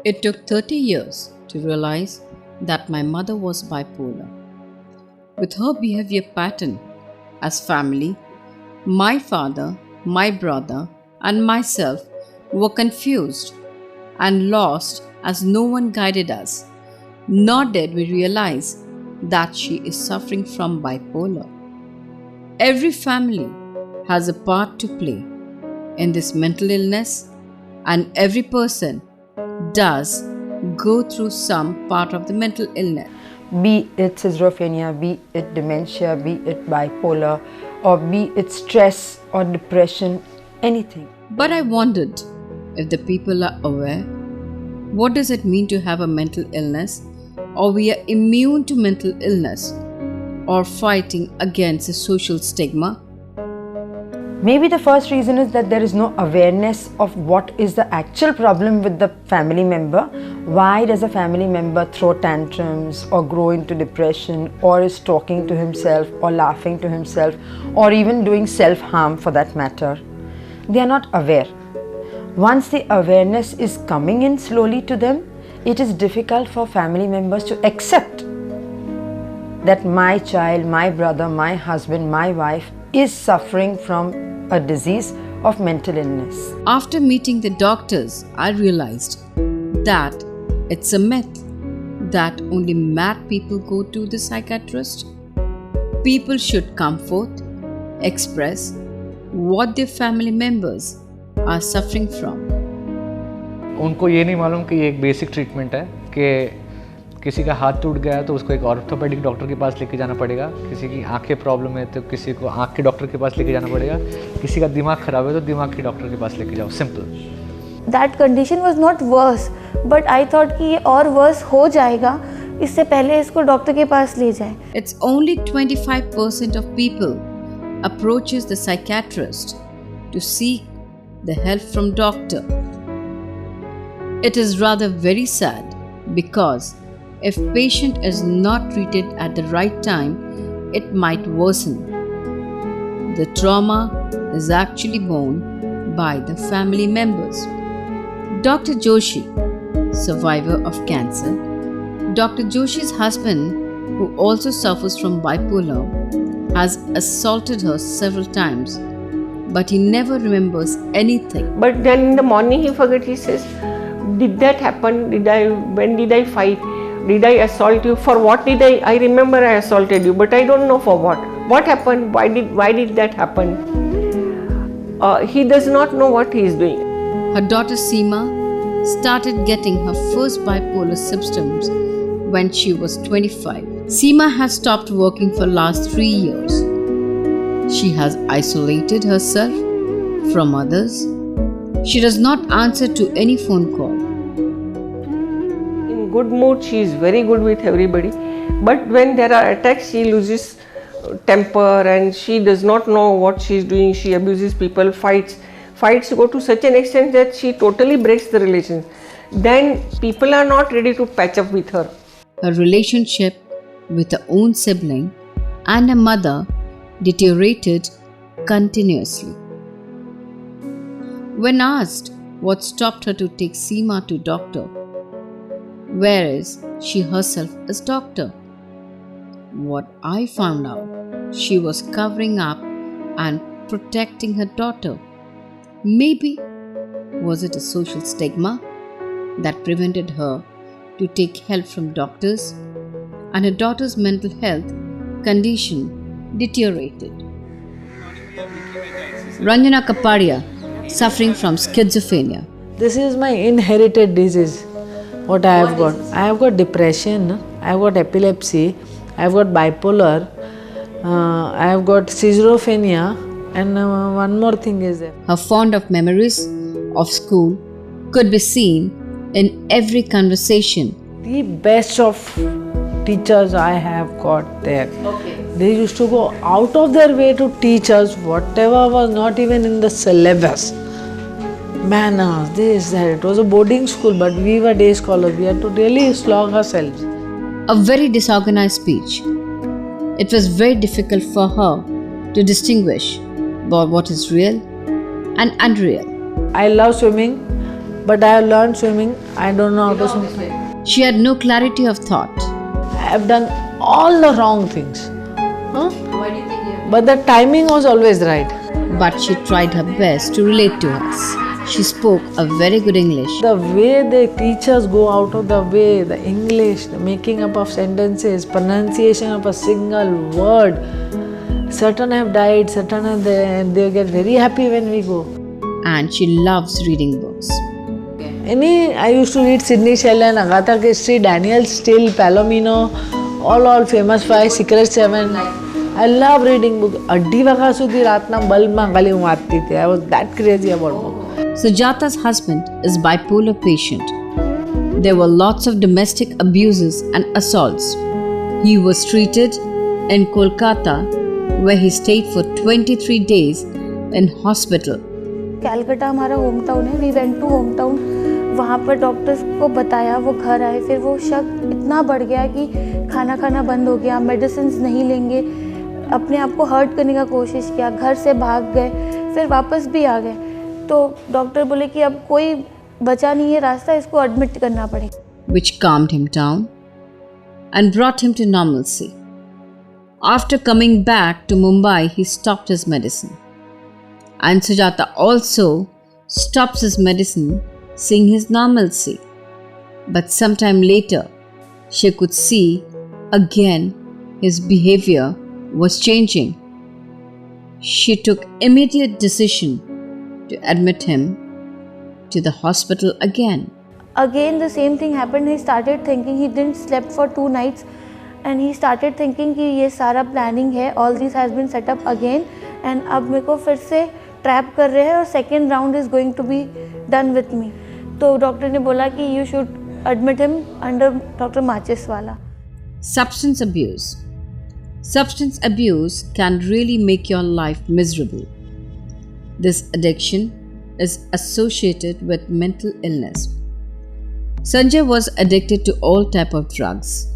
It took 30 years to realize that my mother was bipolar. With her behavior pattern as family, my father, my brother, and myself were confused and lost as no one guided us, nor did we realize that she is suffering from bipolar. Every family has a part to play in this mental illness, and every person does go through some part of the mental illness. Be it schizophrenia, be it dementia, be it bipolar, or be it stress or depression, anything. But I wondered if the people are aware. What does it mean to have a mental illness, or we are immune to mental illness, or fighting against a social stigma? Maybe the first reason is that there is no awareness of what is the actual problem with the family member. Why does a family member throw tantrums or grow into depression, or is talking to himself or laughing to himself, or even doing self-harm for that matter? They are not aware. Once the awareness is coming in slowly to them, it is difficult for family members to accept that my child, my brother, my husband, my wife is suffering from a disease of mental illness. After meeting the doctors, I realized that it's a myth that only mad people go to the psychiatrist. People should come forth, express what their family members are suffering from. उनको ये नहीं मालूम कि ये एक basic treatment है कि किसी का हाथ टूट गया तो उसको एक ऑर्थोपेडिक डॉक्टर के पास लेके जाना पड़ेगा, किसी की आंखें प्रॉब्लम है तो किसी को आंख के डॉक्टर के पास लेके जाना पड़ेगा, किसी का दिमाग खराब है तो दिमाग के डॉक्टर के पास लेके जाओ. Simple. That condition was not worse, but I thought कि ये और worse हो जाएगा, इससे पहले इसको डॉक्टर के पास ले जाए. It's only 25% of people approaches the psychiatrist to seek the help from doctor. It is rather very sad because if patient is not treated at the right time, it might worsen. The trauma is actually borne by the family members. Dr. Joshi, survivor of cancer. Dr. Joshi's husband, who also suffers from bipolar, has assaulted her several times, but he never remembers anything. But then in the morning he forgets, he says, did that happen? When did I fight? Did I assault you? For what did I remember I assaulted you, but I don't know for what. What happened? Why did that happen? He does not know what he is doing. Her daughter Seema started getting her first bipolar symptoms when she was 25. Seema has stopped working for last 3 years. She has isolated herself from others. She does not answer to any phone call. In good mood, she is very good with everybody. But when there are attacks, she loses temper and she does not know what she is doing. She abuses people, fights. Fights go to such an extent that she totally breaks the relations. Then people are not ready to patch up with her. Her relationship with her own sibling and her mother deteriorated continuously. When asked what stopped her to take Seema to doctor, whereas she herself is doctor, what I found out, she was covering up and protecting her daughter. Maybe was it a social stigma that prevented her to take help from doctors, and her daughter's mental health condition deteriorated. Ranjana Kapadia, suffering from schizophrenia. This is my inherited disease, what I have got. I have got depression, I have got epilepsy, I have got bipolar, I have got schizophrenia, and one more thing is there. Her fond of memories of school could be seen in every conversation. The best of teachers I have got there. Okay. They used to go out of their way to teach us whatever was not even in the syllabus. Manners, this, that. It was a boarding school, but we were day scholars. We had to really slog ourselves. A very disorganized speech. It was very difficult for her to distinguish about what is real and unreal. I love swimming. but I have learned swimming. I don't know how to swim. She had no clarity of thought. I have done all the wrong things. Huh? Why do you think But the timing was always right. But she tried her best to relate to us. She spoke a very good English. The way the teachers go out of the way, the English, the making up of sentences, pronunciation of a single word. Certain have died, certain have they get very happy when we go. And she loves reading books. I used to read Sidney Sheldon, Agatha Christie, Daniel Steele, Palomino, all famous five, Secret Seven. I love reading books. અઢી વાગ્યા સુધી રાતના બલ્બમાં ખાલી હું વાંચતી હતી. I was that crazy about books. Sujata's husband is bipolar patient. There were lots of domestic abuses and assaults. He was treated in Kolkata, where he stayed for 23 days in hospital. Calcutta हमारा home town है. We went to home town. वहाँ पर doctors को बताया, वो घर आए. फिर वो शक इतना बढ़ गया कि खाना खाना बंद हो गया, मेडिसिन नहीं लेंगे, अपने आप को हर्ट करने का कोशिश किया, घर से भाग गए, फिर वापस भी आ गए. तो डॉक्टर बोले कि अब कोई बचा नहीं है रास्ता, इसको एडमिट करना पड़ेगा. Which calmed him down and brought him to normalcy. After coming back to Mumbai, he stopped his medicine. And Sujata also stops his medicine, seeing his normalcy. But sometime later, she could see again his behavior was changing. She took immediate decision to admit him to the hospital again. Again the same thing happened. He started thinking, he didn't slept for 2 nights and he started thinking कि ये सारा planning है, all this has been set up again and अब मेरे को फिर से trap कर रहे हैं और second round is going to be done with me. तो डॉक्टर ने बोला कि you should admit him under Dr. Machis वाला. Substance abuse. Substance abuse can really make your life miserable. This addiction is associated with mental illness. Sanjay was addicted to all type of drugs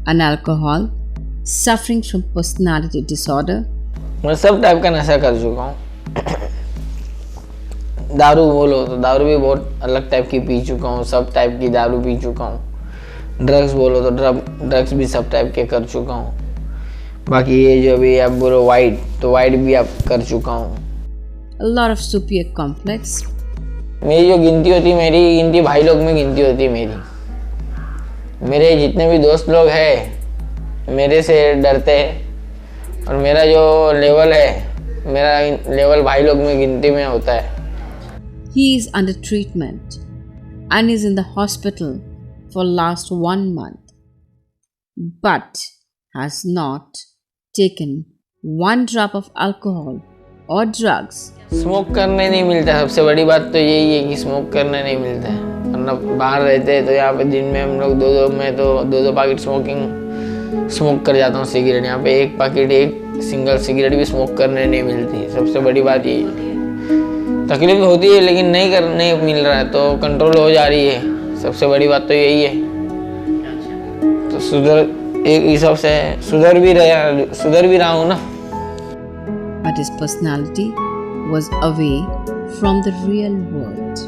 and alcohol, suffering from personality disorder. मैं सब type का नशा कर चुका हूँ. दारू बोलो तो दारू भी बहुत अलग टाइप की पी चुका हूँ, सब टाइप की दारू पी चुका हूँ. ड्रग्स बोलो तो ड्रग्स भी सब टाइप के कर चुका हूँ. बाकी ये जो भी आप बोलो वाइट, तो वाइट भी आप कर चुका हूँ. A lot of superior complex. मेरी जो गिनती होती, मेरी गिनती भाई लोग में गिनती होती मेरी. मेरे जितने भी दोस्त लोग हैं मेरे से डरते हैं और मेरा जो लेवल है, मेरा लेवल भाई लोग में गिनती में होता है. He is under treatment and is in the hospital for last 1 month, but has not taken 1 drop of alcohol or drugs. Smoke करने नहीं मिलता. सबसे बड़ी बात तो यही है कि स्मोक करने नहीं मिलता है. वरना बाहर रहते हैं तो यहाँ पे दिन में हम लोग दो पैकेट स्मोक कर जाता हूँ सिगरेट. यहाँ पे एक पैकेट, एक सिंगल सिगरेट भी स्मोक करने नहीं मिलती. सबसे बड़ी बात यही है. तकलीफ होती है लेकिन नहीं मिल रहा है तो कंट्रोल हो जा रही है. सबसे बड़ी बात तो यही है. तो एक हिसाब से सुधर भी रहा हूँ ना. But his personality was away from the real world.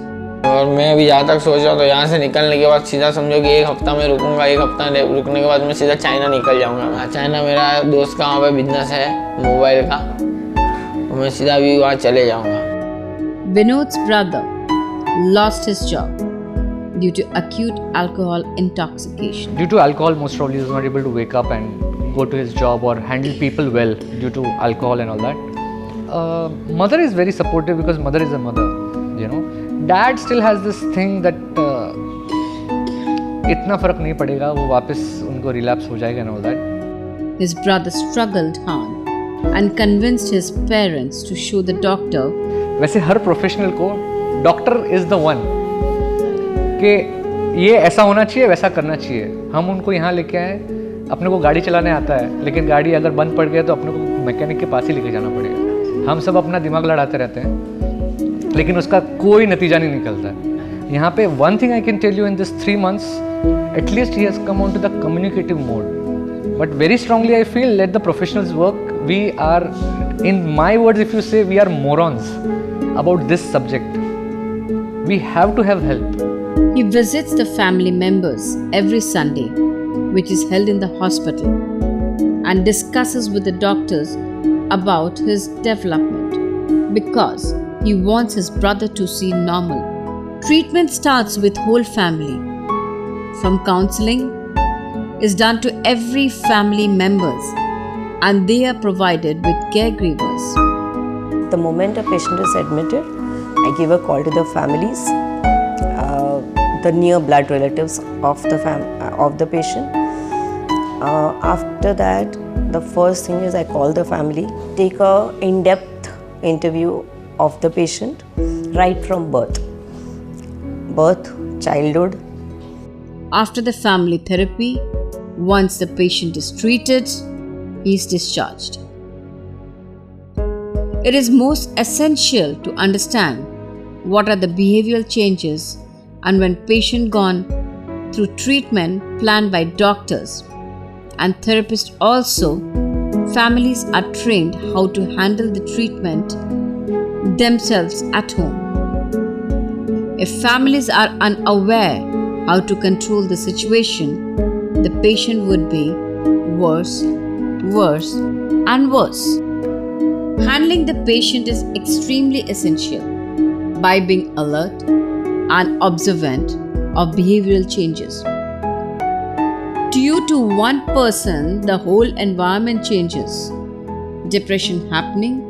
और मैं अभी जहाँ तक सोच रहा हूँ तो यहाँ से निकलने के बाद सीधा समझो कि 1 हफ्ता में रुकूंगा. 1 हफ्ता रुकने के बाद मैं सीधा चाइना निकल जाऊँगा. चाइना मेरा दोस्त का वहाँ पे बिजनेस है मोबाइल का, मैं सीधा भी वहाँ चले जाऊँगा. Vinod's brother lost his job due to acute alcohol intoxication. Due to alcohol, most probably he was not able to wake up and go to his job or handle people well due to alcohol and all that. Mother is very supportive because mother is a mother, you know. Dad still has this thing that इतना फर्क नहीं पड़ेगा, वो वापस उनको relapse हो जाएगा and all that. His brother struggled hard and convinced his parents to show the doctor. वैसे हर प्रोफेशनल को डॉक्टर इज द वन कि ये ऐसा होना चाहिए, वैसा करना चाहिए. हम उनको यहाँ लेके आए, अपने को गाड़ी चलाने आता है लेकिन गाड़ी अगर बंद पड़ गया तो अपने को मैकेनिक के पास ही लेके जाना पड़ेगा. हम सब अपना दिमाग लड़ाते रहते हैं लेकिन उसका कोई नतीजा नहीं निकलता है. यहाँ पे one thing I can tell you, in this 3 months at least he has come on to the communicative mode. But very strongly I feel let the professionals work. We are, in my words if you say, we are morons about this subject. We have to have help. He visits the family members every Sunday, which is held in the hospital, and discusses with the doctors about his development because he wants his brother to see normal. Treatment starts with whole family. From counseling is done to every family members, and they are provided with caregivers. The moment a patient is admitted, I give a call to the families, the near blood relatives of the patient. After that, the first thing is I call the family, take a in-depth interview of the patient right from birth, childhood. After the family therapy, once the patient is treated, he is discharged. It is most essential to understand what are the behavioral changes, and when patient gone through treatment planned by doctors and therapists also, families are trained how to handle the treatment themselves at home. If families are unaware how to control the situation, the patient would be worse, and worse. Handling the patient is extremely essential by being alert and observant of behavioral changes. Due to one person, the whole environment changes. Depression happening,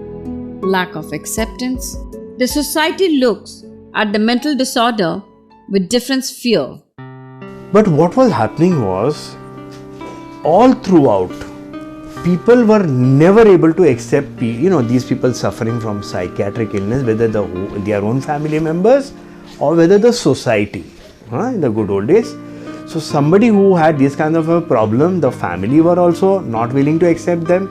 lack of acceptance. The society looks at the mental disorder with different fear. But what was happening was, all throughout, people were never able to accept, these people suffering from psychiatric illness, whether their own family members or whether the society, in the good old days. So somebody who had this kind of a problem, the family were also not willing to accept them.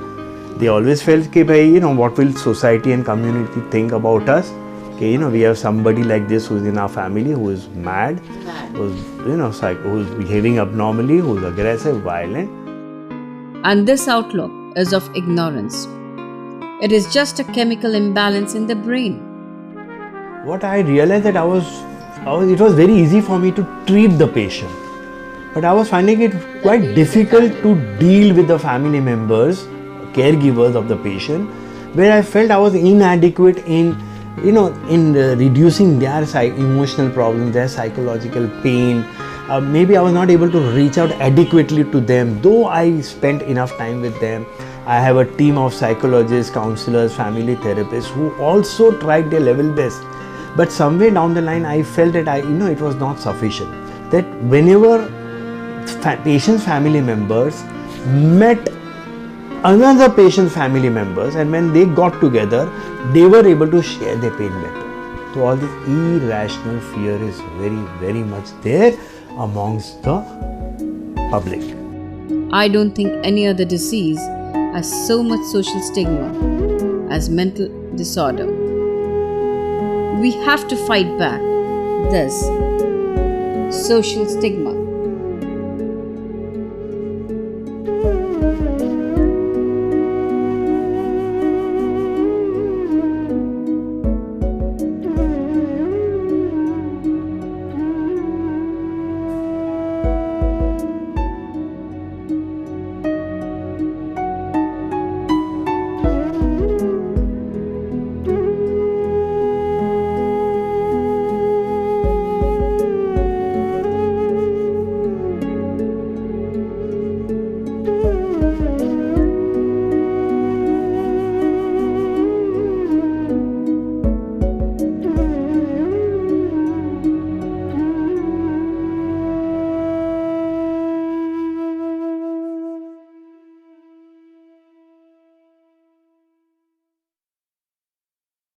They always felt, what will society and community think about us? We have somebody like this who is in our family, who is mad, who's behaving abnormally, who's aggressive, violent. And this outlook is of ignorance. It is just a chemical imbalance in the brain. What I realized that it was very easy for me to treat the patient, but I was finding it quite difficult to deal with the family members, caregivers of the patient, where I felt I was inadequate in reducing their emotional problems, their psychological pain. Maybe I was not able to reach out adequately to them, though I spent enough time with them. I have a team of psychologists, counselors, family therapists who also tried their level best. But somewhere down the line, I felt that it was not sufficient. That whenever patient's family members met another patient's family members, and when they got together, they were able to share their pain better. So all this irrational fear is very, very much there amongst the public. I don't think any other disease has so much social stigma as mental disorder. We have to fight back this social stigma.